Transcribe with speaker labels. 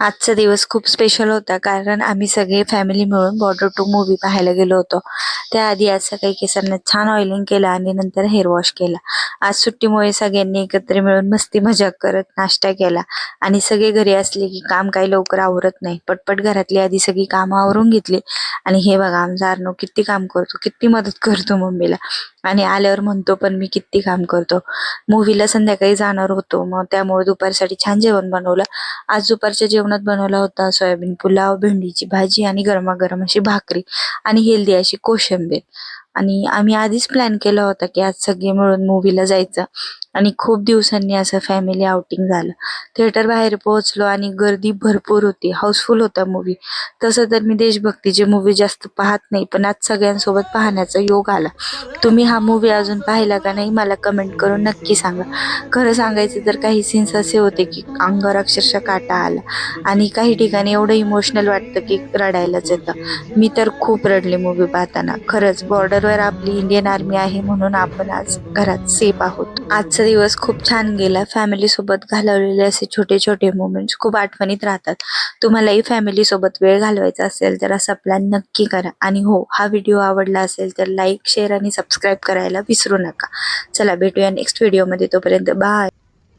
Speaker 1: आजचा दिवस खूप स्पेशल होता कारण आम्ही सगळे फॅमिली मिळून बॉर्डर टू मूवी पाहायला गेलो होतो. त्याआधी आज सकाळी केसांना छान ऑइलिंग केलं आणि नंतर हेअर वॉश केला. आज सुट्टीमुळे सगळ्यांनी एकत्र मिळून मस्ती मजाक करत नाश्ता केला आणि सगळे घरी असले की काम काही लवकर आवरत नाही. पटपट घरातली आधी सगळी कामं आवरून घेतली आणि हे बघा आमचा अर्णव किती काम करतो, किती मदत करतो मम्मीला आणि आल्यावर म्हणतो पण मी किती काम करतो. मूवीला संध्याकाळी जाणार होतो, मग त्यामुळे दुपारसाठी छान जेवण बनवलं. आज दुपारच्या जेवणात बनवला होता सोयाबीन पुलाव, भेंडीची भाजी आणि गरमागरम अशी भाकरी आणि हेल्दी अशी कोशिंबीर. आणि आम्ही आधीच प्लॅन केला होता की आज सगळे मिळून मूवीला जायचं आणि खूप दिवसांनी असं फॅमिली आउटिंग झालं. थिएटर बाहेर पोहोचलो आणि गर्दी भरपूर होती, हाऊसफुल होता मूवी. तसं तर मी देशभक्तीचे मूवी जास्त पाहत नाही, पण आज सगळ्यांसोबत पाहण्याचा योग आला. तुम्ही हा मूवी अजून पाहिला का नाही मला कमेंट करून नक्की सांगा. खरं सांगायचं तर काही सीन्स असे होते की अंगावर अक्षरशः काटा आला आणि काही ठिकाणी एवढं इमोशनल वाटतं की रडायलाच येतं. मी तर खूप रडले मूवी पाहताना. खरंच बॉर्डरवर आपली इंडियन आर्मी आहे म्हणून आपण आज घरात सेफ आहोत. आजचा दिवस खूप छान गेला. फॅमिली सोबत घालवलेले असे छोटे छोटे मोमेंट्स खूप आठवणीत राहतात. तुम्हालाही फॅमिली सोबत वेळ घालवायचा असेल तर असा प्लॅन नक्की करा. आणि हो, हा व्हिडिओ आवडला असेल तर लाईक, शेअर आणि सबस्क्राईब करायला विसरू नका. चला भेटूया नेक्स्ट व्हिडिओमध्ये. तोपर्यंत बाय.